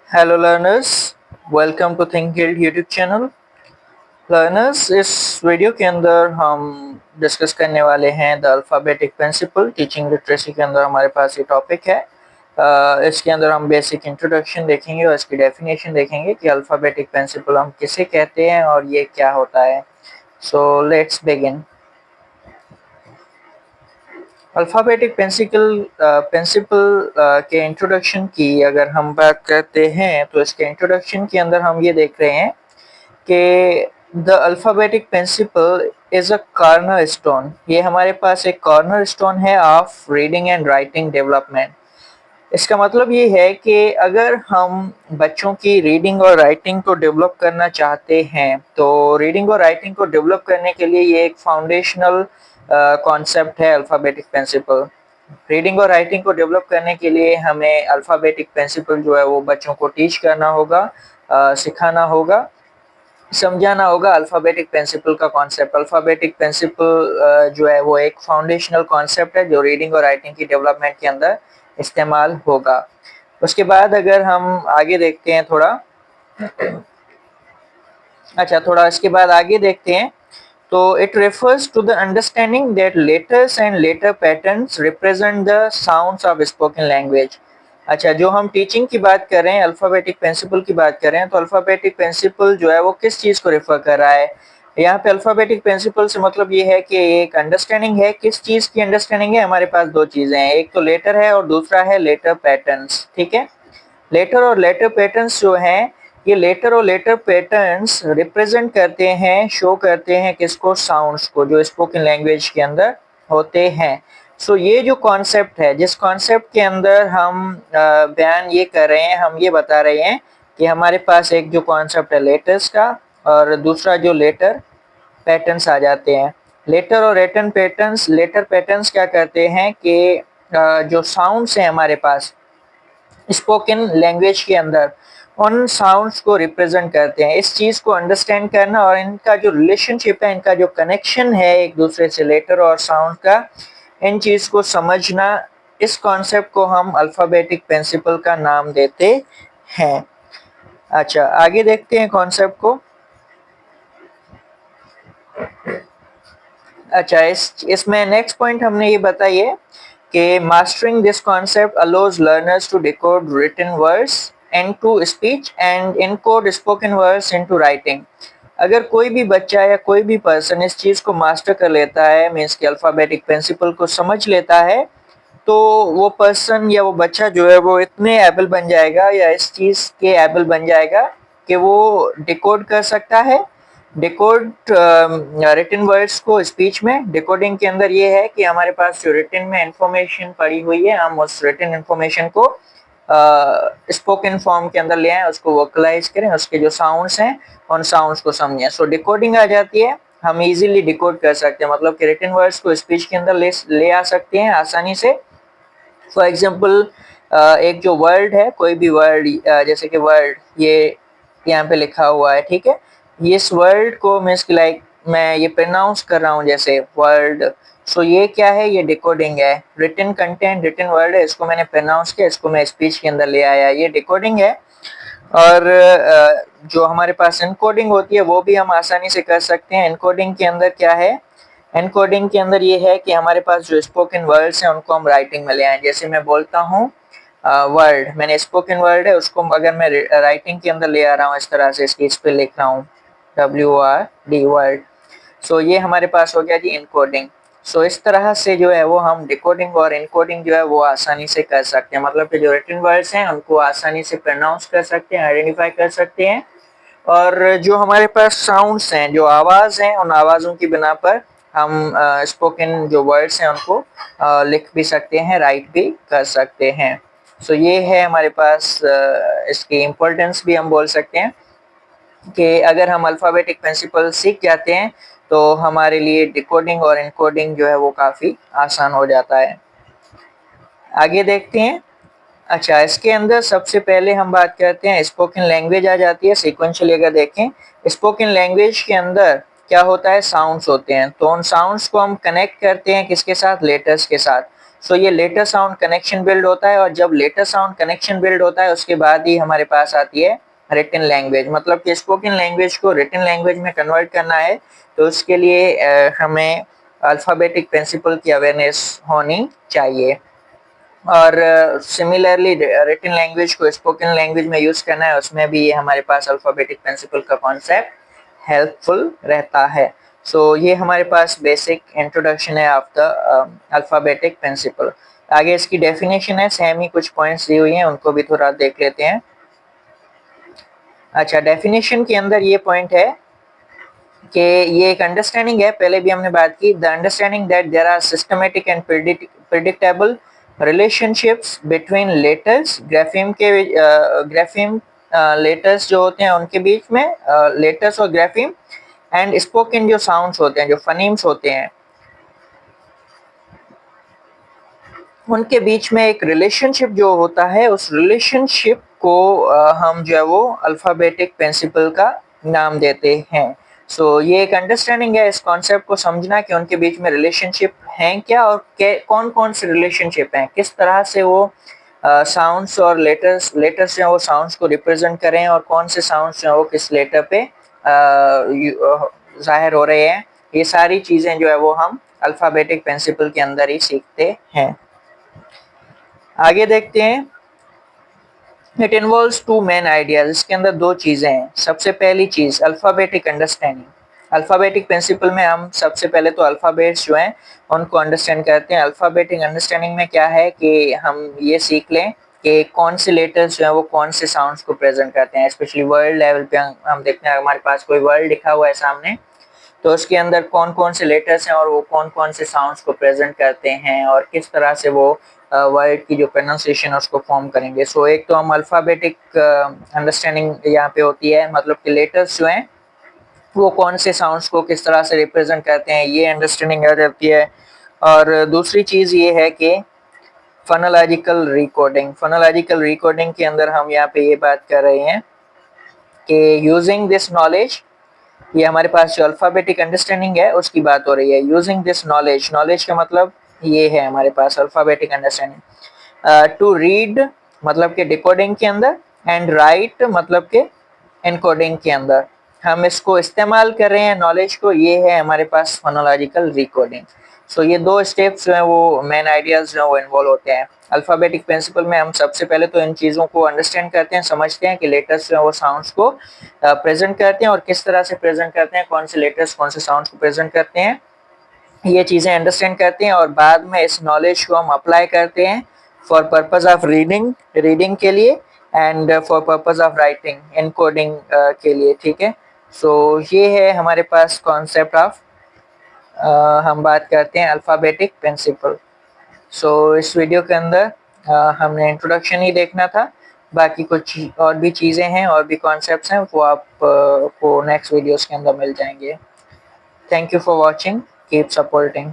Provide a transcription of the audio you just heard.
Hello learners, welcome to think guild YouTube channel. Learners, इस video के अंदर हम डिस्कस करने वाले हैं the alphabetic principle. Teaching literacy के अंदर हमारे पास ये टॉपिक है। इसके अंदर हम बेसिक इंट्रोडक्शन देखेंगे और इसकी डेफिनेशन देखेंगे कि अल्फ़ाबेटिक प्रिंसिपल हम किसे कहते हैं और ये क्या होता है। So let's begin. Alphabetic principle के इंट्रोडक्शन की अगर हम बात करते हैं तो इसके इंट्रोडक्शन के अंदर हम ये देख रहे हैं कि the alphabetic principle is a cornerstone. ये हमारे पास एक कॉर्नर स्टोन है of reading and writing development. इसका मतलब ये है कि अगर हम बच्चों की रीडिंग और राइटिंग को डेवलप करना चाहते हैं तो रीडिंग और राइटिंग को डेवलप करने के लिए ये एक फाउंडेशनल कॉन्सेप्ट है अल्फ़ाबेटिक प्रिंसिपल। रीडिंग और राइटिंग को डेवलप करने के लिए हमें अल्फ़ाबेटिक प्रिंसिपल जो है वो बच्चों को टीच करना होगा, सिखाना होगा, समझाना होगा। अल्फ़ाबेटिक प्रिंसिपल का कॉन्सेप्ट, अल्फ़ाबेटिक प्रिंसिपल जो है वो एक फाउंडेशनल कॉन्सेप्ट है जो रीडिंग और राइटिंग की डेवलपमेंट के अंदर इस्तेमाल होगा। उसके बाद अगर हम आगे देखते हैं थोड़ा इसके बाद आगे देखते हैं तो it refers to the understanding that letters and letter patterns represent the sounds of spoken language. अच्छा, जो हम टीचिंग की बात कर रहे हैं, अल्फ़ाबेटिक प्रिंसिपल की बात कर रहे हैं, तो अल्फ़ाबेटिक प्रिंसिपल जो है वो किस चीज़ को रेफर कर रहा है। यहाँ पे अल्फ़ाबेटिक प्रिंसिपल से मतलब ये है कि एक अंडरस्टैंडिंग है। किस चीज़ की अंडरस्टैंडिंग है? हमारे पास दो चीज़ें हैं, एक तो लेटर है और दूसरा है लेटर पैटर्न्स। ठीक है, लेटर और लेटर पैटर्न्स जो हैं, ये लेटर और लेटर पैटर्न्स रिप्रेजेंट करते हैं, शो करते हैं किसको? साउंड्स को, जो स्पोकन लैंग्वेज के अंदर होते हैं। सो ये जो कॉन्सेप्ट है, जिस कॉन्सेप्ट के अंदर हम बयान ये कर रहे हैं, हम ये बता रहे हैं कि हमारे पास एक जो कॉन्सेप्ट है लेटर्स का और दूसरा जो लेटर पैटर्न्स आ जाते हैं। लेटर और रिटन पैटर्न्स, लेटर पैटर्न्स क्या करते हैं कि जो साउंड्स हैं हमारे पास स्पोकन लैंग्वेज के अंदर, उन साउंड्स को रिप्रेजेंट करते हैं। इस चीज़ को अंडरस्टैंड करना और इनका जो रिलेशनशिप है, इनका जो कनेक्शन है एक दूसरे से, लेटर और साउंड का, इन चीज़ को समझना, इस कॉन्सेप्ट को हम अल्फ़ाबेटिक प्रिंसिपल का नाम देते हैं। अच्छा, आगे देखते हैं कॉन्सेप्ट को। अच्छा, इसमें नेक्स्ट पॉइंट हमने ये बताइए कि mastering this concept allows learners to decode written words and to speech and encode spoken words into writing. अगर कोई भी बच्चा या कोई भी पर्सन इस चीज़ को मास्टर कर लेता है, मीन्स कि अल्फ़ाबेटिक प्रिंसिपल को समझ लेता है, तो वो पर्सन या वो बच्चा जो है वो इतने एबल बन जाएगा या इस चीज़ के एबल बन जाएगा कि वो डिकोड कर सकता है। डिकोड रिटन वर्ड्स को स्पीच में। डिकोडिंग के अंदर ये है कि हमारे पास जो रिटन में इंफॉर्मेशन पड़ी हुई है, हम उस रिटन इंफॉर्मेशन को स्पोकन फॉर्म के अंदर ले आए, उसको वोकलाइज करें, उसके जो साउंड्स हैं उन साउंड्स को समझें। सो डिकोडिंग आ जाती है, हम इजीली डिकोड कर सकते हैं, मतलब कि रिटन वर्ड्स को स्पीच के अंदर ले आ सकते हैं आसानी से। फॉर एग्जाम्पल, एक जो वर्ड है, कोई भी वर्ड, जैसे कि वर्ड ये यहाँ पे लिखा हुआ है, ठीक है, ये इस वर्ड को मीन्स लाइक मैं ये प्रोनाउंस कर रहा हूँ जैसे वर्ड। सो ये क्या है? ये डिकोडिंग है। रिटन कंटेंट, रिटन वर्ड है, इसको मैंने प्रोनाउंस किया, इसको मैं स्पीच के अंदर ले आया, ये डिकोडिंग है। और जो हमारे पास इनकोडिंग होती है वो भी हम आसानी से कर सकते हैं। इनकोडिंग के अंदर क्या है? एनकोडिंग के अंदर ये है कि हमारे पास जो स्पोकन वर्ड्स हैं उनको हम राइटिंग में ले आए। जैसे मैं बोलता हूँ वर्ड, मैंने स्पोकन वर्ड है, उसको अगर मैं राइटिंग के अंदर ले आ रहा हूँ, इस तरह से इसकी इस पे लिख रहा हूँ WRD वर्ड। सो ये हमारे पास हो गया जी इनकोडिंग। सो इस तरह से जो है वो हम डिकोडिंग और इनकोडिंग जो है वो आसानी से कर सकते हैं, मतलब कि जो रिटन वर्ड्स हैं उनको आसानी से प्रोनाउंस कर सकते हैं, आइडेंटिफाई कर सकते हैं। और जो हमारे पास साउंड्स हैं, जो आवाज़ हैं, उन आवाज़ों की बिना पर हम स्पोकन जो वर्ड्स हैं उनको लिख भी सकते हैं, राइट भी कर सकते हैं। सो ये है हमारे पास इसकी इम्पोर्टेंस भी हम बोल सकते हैं कि अगर हम अल्फ़ाबेटिक प्रिंसिपल सीख जाते हैं तो हमारे लिए डिकोडिंग और इनकोडिंग जो है वो काफ़ी आसान हो जाता है। आगे देखते हैं। अच्छा, इसके अंदर सबसे पहले हम बात करते हैं, स्पोकन लैंग्वेज आ जाती है सिक्वेंशियली। अगर देखें स्पोकन लैंग्वेज के अंदर क्या होता है? साउंड्स होते हैं, तो उन साउंड्स को हम कनेक्ट करते हैं किसके साथ? लेटर्स के साथ। सो ये लेटर साउंड कनेक्शन बिल्ड होता है, और जब लेटर साउंड कनेक्शन बिल्ड होता है उसके बाद ही हमारे पास आती है रिटन लैंग्वेज। मतलब कि स्पोकन लैंग्वेज को रिटन लैंग्वेज में कन्वर्ट करना है तो उसके लिए हमें अल्फाबेटिक प्रिंसिपल की अवेयरनेस होनी चाहिए। और सिमिलरली रिटन लैंग्वेज को स्पोकन लैंग्वेज में यूज करना है, उसमें भी ये हमारे पास अल्फाबेटिक प्रिंसिपल का कॉन्सेप्ट हेल्पफुल रहता है। सो ये हमारे पास बेसिक इंट्रोडक्शन है ऑफ द अल्फाबेटिक प्रिंसिपल। आगे इसकी डेफिनेशन है, सेम ही कुछ पॉइंट्स दी हुई हैं, उनको भी थोड़ा देख लेते हैं। अच्छा, डेफिनेशन के अंदर ये पॉइंट है कि ये एक अंडरस्टैंडिंग है, पहले भी हमने बात की, the understanding that there are systematic and predictable relationships between letters, grapheme के ग्राफीम लेटर्स जो होते हैं उनके बीच में, लेटर्स और ग्राफीम, एंड स्पोकन जो साउंड्स होते हैं, जो फनीम्स होते हैं, उनके बीच में एक रिलेशनशिप जो होता है, उस रिलेशनशिप को हम जो है वो अल्फाबेटिक प्रिंसिपल का नाम देते हैं। सो ये एक अंडरस्टैंडिंग है इस कॉन्सेप्ट को समझना कि उनके बीच में रिलेशनशिप हैं क्या, और कौन कौन से रिलेशनशिप हैं, किस तरह से वो साउंड्स और लेटर्स जो है वो साउंड्स को रिप्रेजेंट करें, और कौन से साउंड्स जो है वो किस लेटर पे जाहिर हो रहे हैं। ये सारी चीज़ें जो है वो हम अल्फाबेटिक प्रिंसिपल के अंदर ही सीखते हैं। आगे देखते हैं, it involves two main ideas. इसके अंदर दो चीजें हैं। सबसे पहली चीज अल्फाबेटिक अंडरस्टैंडिंग। अल्फाबेटिक प्रिंसिपल में हम सबसे पहले तो अल्फाबेट्स जो हैं उनको अंडरस्टैंड करते हैं। अल्फाबेटिक अंडरस्टैंडिंग में क्या है कि हम ये सीख लें कि कौन से लेटर्स जो है वो कौन से साउंड्स को प्रेजेंट करते हैं। स्पेशली वर्ड लेवल पे हम देखते हैं, हमारे पास कोई वर्ड लिखा हुआ है सामने, तो उसके अंदर कौन कौन से लेटर्स हैं और वो कौन कौन से साउंड्स को प्रेजेंट करते हैं, और किस तरह से वो वर्ड की जो प्रोनाउंसिएशन है उसको फॉर्म करेंगे। सो एक तो हम अल्फाबेटिक अंडरस्टैंडिंग यहाँ पे होती है, मतलब कि लेटर्स जो हैं वो कौन से साउंड्स को किस तरह से रिप्रेजेंट करते हैं, ये अंडरस्टैंडिंग आ जाती है। और दूसरी चीज़ ये है कि फोनोलॉजिकल रिकॉर्डिंग। फोनोलॉजिकल रिकॉर्डिंग के अंदर हम यहाँ पे ये बात कर रहे हैं कि यूजिंग दिस नॉलेज, ये हमारे पास जो अल्फाबेटिक अंडरस्टैंडिंग है उसकी बात हो रही है। यूजिंग दिस नॉलेज, नॉलेज का मतलब ये है हमारे पास अल्फाबेटिक अंडरस्टैंडिंग। टू रीड मतलब के डिकोडिंग के अंदर, एंड राइट मतलब के एनकोडिंग के अंदर हम इसको इस्तेमाल कर रहे हैं नॉलेज को, ये है हमारे पास फोनोलॉजिकल रिकॉर्डिंग। सो ये दो स्टेप्स जो है वो मेन आइडियाज जो है वो इन्वॉल्व होते हैं। अल्फाबेटिक प्रिंसिपल में हम सबसे पहले तो इन चीज़ों को अंडरस्टैंड करते हैं, समझते हैं कि लेटर्स जो है वो साउंड्स को प्रेजेंट करते हैं और किस तरह से प्रेजेंट करते हैं, कौन से लेटर्स कौन से साउंड्स को प्रेजेंट करते हैं, ये चीज़ें अंडरस्टैंड करते हैं। और बाद में इस नॉलेज को हम अप्लाई करते हैं फॉर पर्पज ऑफ रीडिंग के लिए, and for purpose of writing encoding के लिए। ठीक है, सो ये है हमारे पास कॉन्सेप्ट ऑफ, हम बात करते हैं अल्फाबेटिक प्रिंसिपल। सो इस वीडियो के अंदर हमने इंट्रोडक्शन ही देखना था, बाकी कुछ और भी चीज़ें हैं और भी कॉन्सेप्ट्स हैं वो आप को नेक्स्ट वीडियोस के अंदर मिल जाएंगे। Thank you for watching, keep supporting.